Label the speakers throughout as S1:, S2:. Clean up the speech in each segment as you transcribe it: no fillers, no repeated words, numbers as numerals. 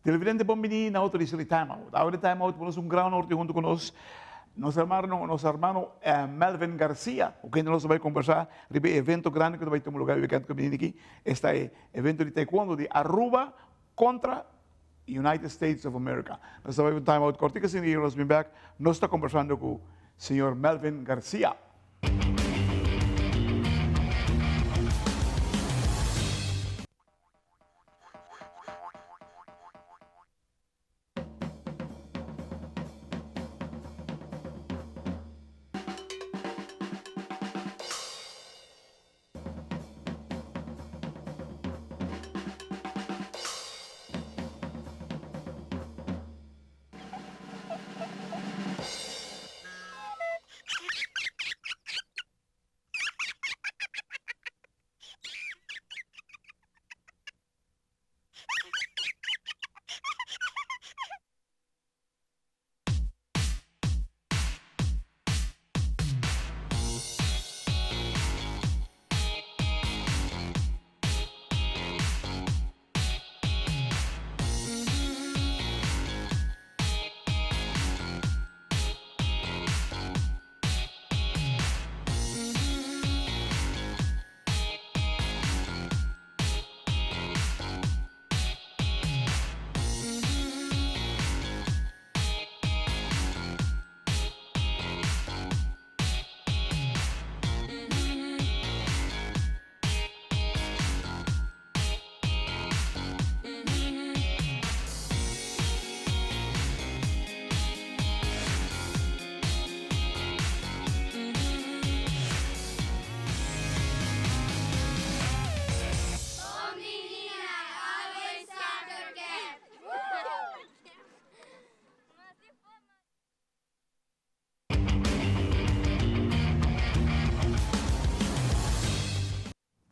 S1: Televidente Bombini, na autoriza de TimeOut. Ahora TimeOut tenemos un gran norte junto con nos hermano Melvin Garcia, o que nos vai conversar sobre evento grande que vai ter lugar aqui. Este evento de taekwondo de Aruba contra United States of America. Nós vamos TimeOut cortica sin ir, nos back. Nós está conversando com o senhor Melvin Garcia.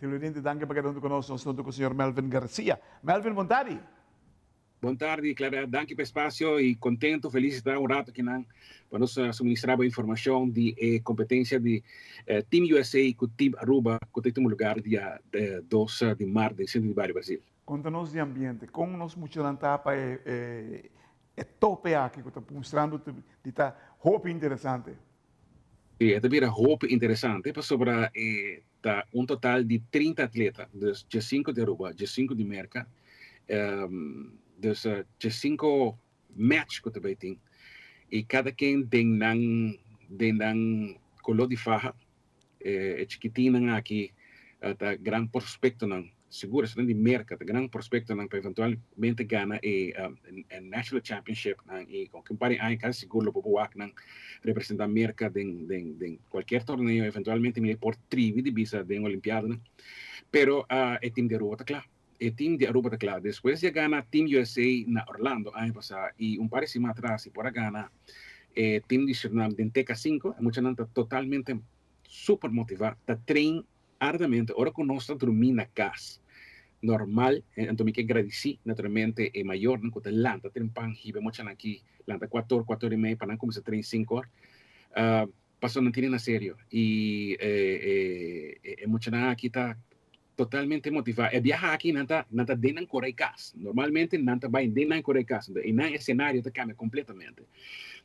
S1: Televidente, danke para que conosco, nós estamos com o senhor Melvin Garcia. Melvin, boa tarde.
S2: Boa tarde, Claret. Danke pelo espaço e contento, feliz de estar rato aqui para nos suministrar a informação de competência de Team USA com o Team Aruba, que tem lugar dia 2 de março, em centro de Bairro, Brasil.
S1: Conta-nos de ambiente, como nós muito na etapa tope aqui, que está mostrando que está roupa interessante.
S2: Sim, é também roupa interessante, sobre total de 30 atletas, dus 5 de Aruba, 5 de Merca, dus 5 match que também tem, e cada quem tem color de faja, é chiquitinho aqui, tá grande prospecto não, seguro, se de Merca, tá grande prospecto não para eventualmente ganhar a National Championship, e com que pare aí quase seguro para o não representar Merca em qualquer torneio, eventualmente me por trivi de visa de Olimpiada, né? Pero é time de Aruba, tá claro. É time de Aruba, tá claro. Depois de ganhar Team USA na Orlando, ano passado, e par de cima atrás, e por ganhar Team de Suriname de TK5, muita gente está totalmente super motivada, está treinando arduamente, ora que nós estamos dormindo na casa. Normal, então me que agradeci naturalmente é maior não que lanta tem pan hibe muito aqui lanta 4 e meia para não começar a treinar 5 horas passou não tinha na sério e muito aqui tá totalmente motivado é biaha aqui não tá dentro correr casa normalmente não tá bem dentro correr casa e não cenário tá cambia completamente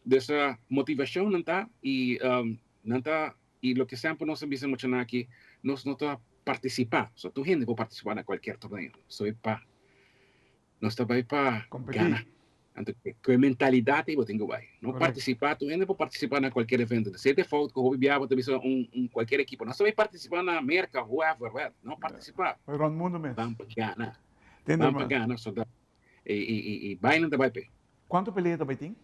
S2: dessa motivação não tá e não tá e lo que sempre nós sabemos muito aqui nós não tá participar, só tu gente pode participar em qualquer torneio, só é para nós também para ganhar, então com a mentalidade eu tenho vai, não participar, tu gente pode participar em qualquer evento, se de foto com o biaha também qualquer equipe, nós também participar na América, whoever, não participar,
S1: vai para o mundo mesmo,
S2: vamos para ganhar, só dá e vai não vai pe.
S1: Quanto peleia também tem?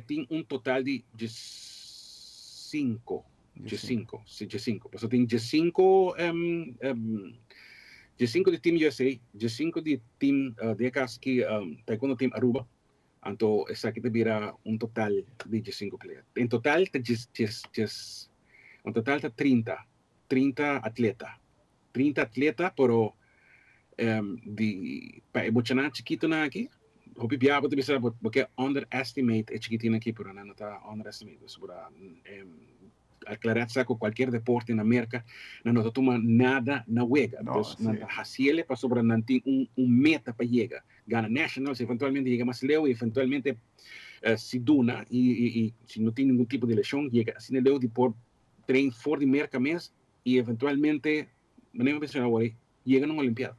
S2: Tem total de 5. G5. Você tem G5 de Team USA, G5 de Team de Kaski, Taekwondo Team Aruba. Então, essa aqui vira total de G5 players. Em total, tá 30 atletas. 30 atletas, pero para emocionar chiquito na aqui, hopi biaba tu bisa porque underestimate é chiquitinho aqui, pero não tá underestimate, sobre a Claret saco qualquer deporte na América, não toma nada na yega.
S1: No,
S2: Então,
S1: sí.
S2: não haciele para sobre não tem meta para yega. Gana nationals, eventualmente chega mais leu, eventualmente se duna e se não tem nenhum tipo de lesão, chega assim leu de por trein fora de América mês e eventualmente, nem mencionar agora, chega numa Olimpíada.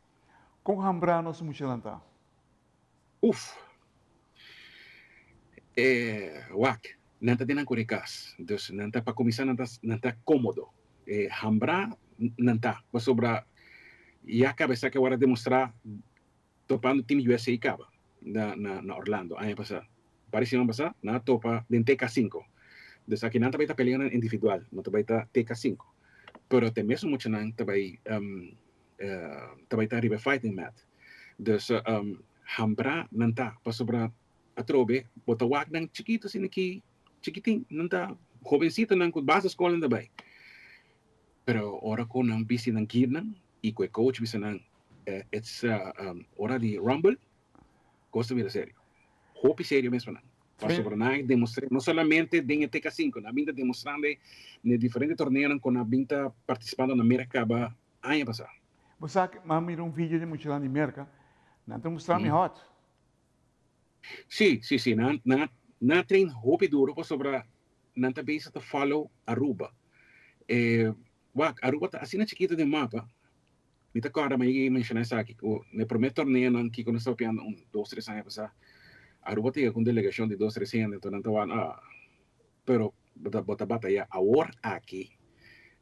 S1: Com Hambrano se muito lanta.
S2: Wak, não tem nada curikas. Então, não tá para começar, não tá cômodo. Hambra, não tá. Mas sobre e a cabeça que agora demonstrar topando o time USA e acaba na Orlando, ano passado. Parece ano passado, na topa de TK5. Então, aqui não tá peleando individual, não tá TK5. Pero tem mesmo muito não tá arriba fighting mat. Então, Hambra não tá. Para sobre a trobe, bota wak nang chiquito sin aqui, chiquitinho, não tá jovencito nang com base escola também. Pero ora com nang busy nang kirnan e com coach bisa nang it's ora de rumble, gosta de sério. Hope sério mesmo nang. Para sobre nang demonstrar não somente dentro TK5, na vinda demonstrando em diferentes torneios com a vinda participando na América ba ano passado.
S1: Você sabe, mami, vídeo de muito lá na América, não te mostrar me hot.
S2: Sim, na trein hopi duro pa sobra nanta base to follow Aruba. Aruba tá assim na chiquito de mapa. Me tá agora mas mencionar isso aqui. No primeiro torneio não que quando estava piando 2-3 anos passar. Aruba tinha com delegação de 2-3 anos então não pero bota batalha agora aqui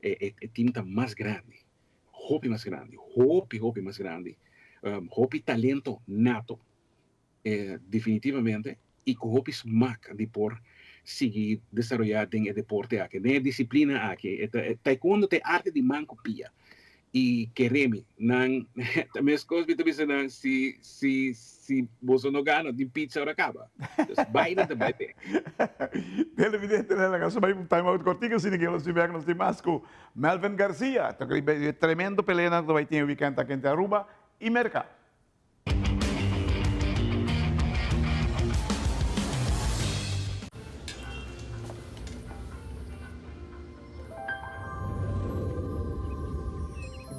S2: é time tá mais grande. Hopi mais grande. Hopi mais grande. Hopi talento nato. Definitivamente, y con hobbies más de por seguir desarrollando en el deporte aquí, en disciplina aquí, taekwondo te arte de manco pia y quereme, nan, también es cosa que dicen si vos no ganas, de pizza ahora acaba, entonces baila de baile.
S1: Televidente nella casa, ma un time out cortico, si che lo si vede con Masco, Melvin Garcia, tremendo pelea dove vai tiene weekend aquí en Aruba y Merca.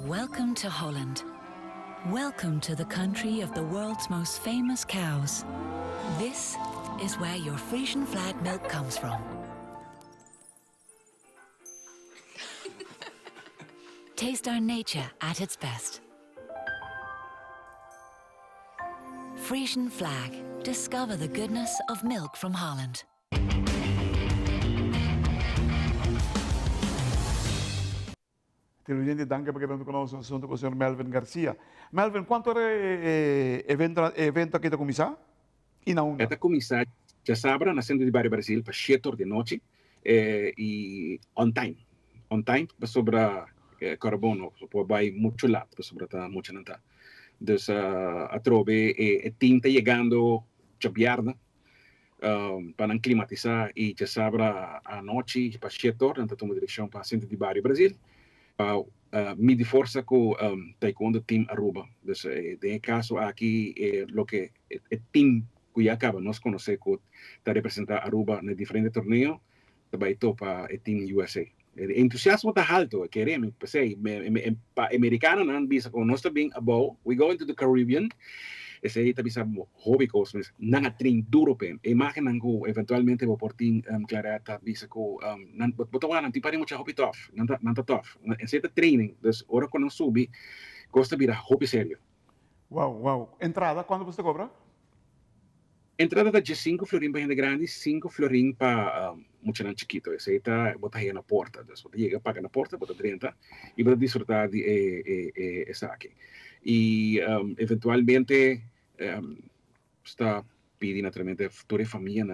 S3: Welcome to Holland. Welcome to the country of the world's most famous cows. This is where your Frisian flag milk comes from. Taste our nature at its best. Frisian flag. Discover the goodness of milk from Holland.
S1: Televidente, danke per aver conosciuto assunto con il signor Melvin Garcia. Melvin, quanto è evento che ti comincia? In onda.
S2: Esta comincia já sabra na centro de Barrio Brasil para 7 da noite e on time para sobre carbono, para vai muito lá, para sobre tá muito não tá. Então a trove o team está chegando já biarda para não climatizar e já sabra a noite para 7 horas, então toma direção para centro de Barrio Brasil. Mi força com taekwondo team Aruba. Então, em caso aqui, lo que o team que acaba nós conhecer que está representando Aruba em diferentes torneios, também topa o team USA. O entusiasmo está alto, queremos, pensei, americano não bisa com nós também above. We go into the Caribbean. Esse aí também sabe hobby cosmos, não é trein duro pen. Imagina que eventualmente vou por team Claret bisa com não botar lá não tem para muito hobby tough, não tá tough. Esse é training, então hora quando subi, custa virar hobby sério.
S1: Wow. Entrada, quando você cobra?
S2: Entrada da 5 florin para gente grande, 5 florin para muito não chiquito. Esse aí tá botar aí na porta, então você chega paga na porta, bota 30 e vai desfrutar de essa aqui. E eventualmente está pedindo naturalmente toda a família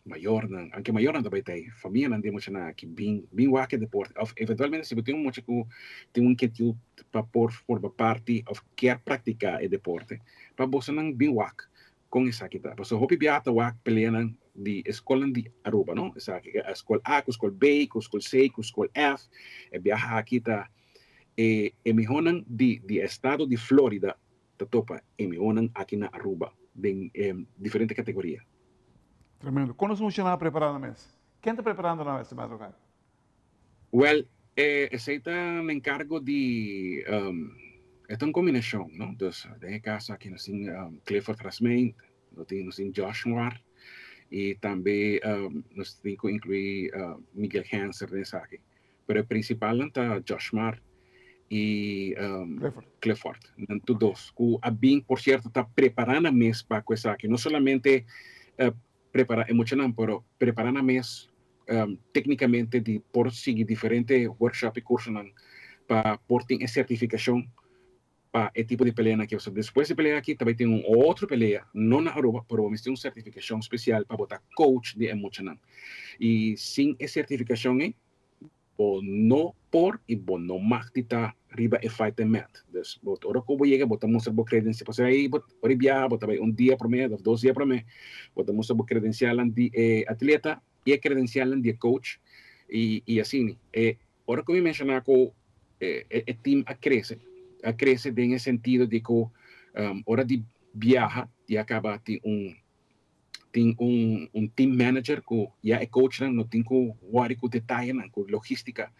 S2: maior, anche maior não também tem, família não temos na que bem waque deporte. Eventualmente se tem muito que tem inquietude para formar parte ou quer praticar o deporte, para você não bem waque com essa aqui tá. Você hopi biata waque peleando de escola de Aruba, não? Essa aqui a escola A, a escola B, a escola C, a escola F, e biaha aqui tá. E me honan de estado de Flórida, ta topa, e me honan aqui na Aruba, de diferente categoria.
S1: Tremendo. Quando você está preparando a mesa? Quem está preparando a mesa mais lugar?
S2: Well, aceita me encargo de, esta una combinación, ¿no? Entonces, de casa que nos in Clifford Rasmain, nos in Josh Moore, y también nos tengo incluir Miguel Hanser de Saki. Pero el principal está Josh Moore y Clifford. Entonces, dos. A Bing, por cierto, está preparando a mes para que no solamente preparar emocional, pero preparando a mes técnicamente de por seguir diferentes workshops y cursos para por tener certificación para el tipo de pelea que usa. Después de pelear aquí, también tengo otra pelea, no na Aruba, pero me tengo una certificación especial para botar coach de emocional. Y sin esa certificación, o no por y bo no machtita riba e fight mat. Dus bot ora ko llega botamos a credencial, pues ahí bot ora viaja bot un día por mes, 2 días por mes, botamos a credencial de atleta y credencial de coach y así. Ahora como mencionaba que el team crece en el sentido de que ahora de viaja y acaba de tem team manager que já é coach não tem que worry com detalhe não com logística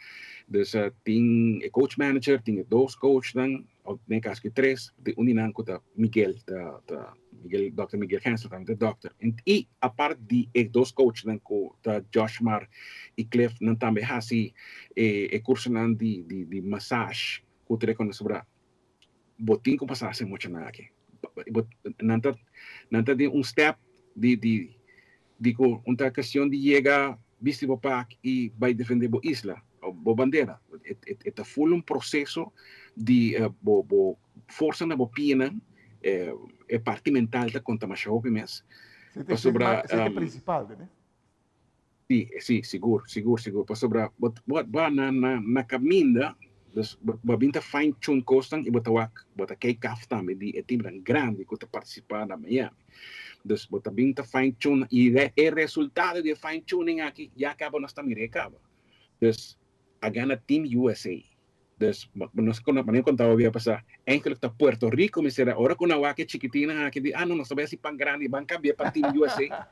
S2: dus tem coach manager tem dois coach não ou nem caso que três de não com Miguel Miguel Dr. Miguel Hansen também doctor e a parte de dois coach não com Josh Mar e Cliff não também assim curso não de massagem que teria quando sobre botin com passagem muito não aqui não tá de step digo, una cuestión de llega, viste bo pack y va a defender bo isla, o bo bandera. Está full un proceso de bo força na bo pina, parte mental da conta mais jovem mes.
S1: Esse é o principal, né?
S2: Sim, seguro. Para sobre na caminha, ba binta fine tune costan e bota cake af também de time grande que está participando na Miami. Dus bota binta fine tune e o resultado de fine tuning aqui já acaba nós também acaba. Dus a gana Team USA. Dus nós quando maneira contava via passar enkele está Puerto Rico me será ora com a waque chiquitina aqui de não sabe se pan grande ban cambiar para Team USA.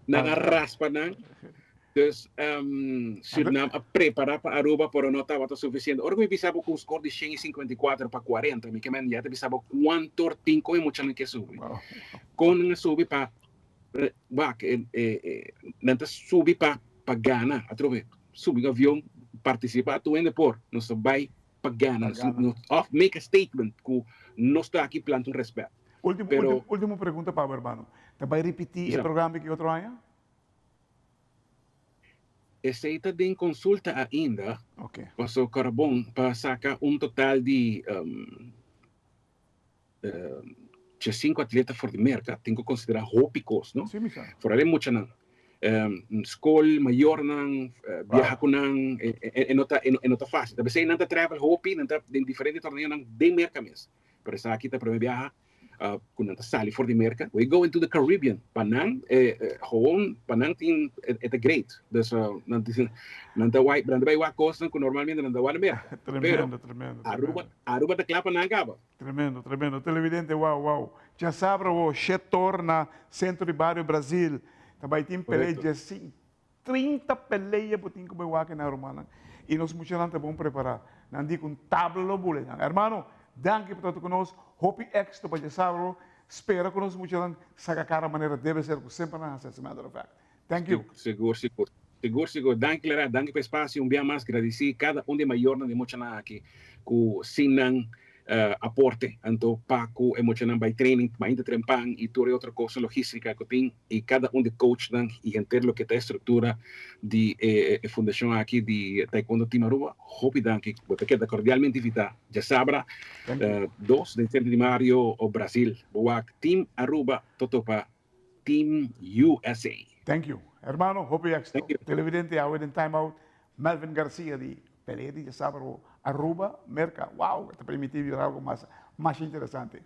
S2: Na raspa não. Dus Suriname a preparar para Aruba, pero no estaba suficiente. Ahora me pisaba con un score de 154 para 40. Mi que ya te pisaba cuánto tinco y mucho que sube. Con una sube para sube para Ghana. A trove sube avión participa tu en deporte. No se va para Ghana. Off make a statement que no está aquí planta un respeto.
S1: Última pregunta para o hermano. ¿Te va a repetir el programa que otro año?
S2: Aceita de consulta ainda, passou carbon para sacar total de 5 atletas fora de mercado, tenho que considerar rópicos, não?
S1: Sim,
S2: fora de muita não. Escola maior não, viajar com não, é nota fácil. Talvez aí não tá travel hopi, não tá em diferentes torneios não bem mercado mesmo. Para essa aqui tá para viajar. Kung nanta sali for the America, we go into the Caribbean. Panang, gewoon, Panang team, it's great. Dus, nanta bay wa costa, que normalmente nanta wa America.
S1: Tremendo.
S2: Aruba te clapa na acaba.
S1: Tremendo. Televidente, wow. Já sabe, o Chetor na centro de bairro Brasil, também tem peleia assim, 30 peleias por tem que vai aqui na Romana. E nós muitos não vamos preparar. Não digo um tablo bule. Hermano, danke por estar conosco. Hopi extra para sábado. Espera conosco muito lang saca cara maneira deve ser sempre na as a matter of fact. Thank you.
S2: Seguro. Danke Claret, danke pelo espaço. Dia mais agradecer cada de maior de muito na aqui com sinan aporte anto paco emocional by training, by trempan e toda outra coisa logística que tem e cada de coach dan e entender lo que tá a estrutura de fundação aqui de Taekwondo Team Aruba. Hope danke, você queda cordialmente invitado. Já sabra 2 de centro de Mario o Brasil. Boa Team Aruba totopa Team USA.
S1: Thank you. Hermano, hope extra. Televidente ahora en TimeOut, Melvin Garcia de pelea de sábado Aruba, Merca. Wow, te permite ver algo más interesante.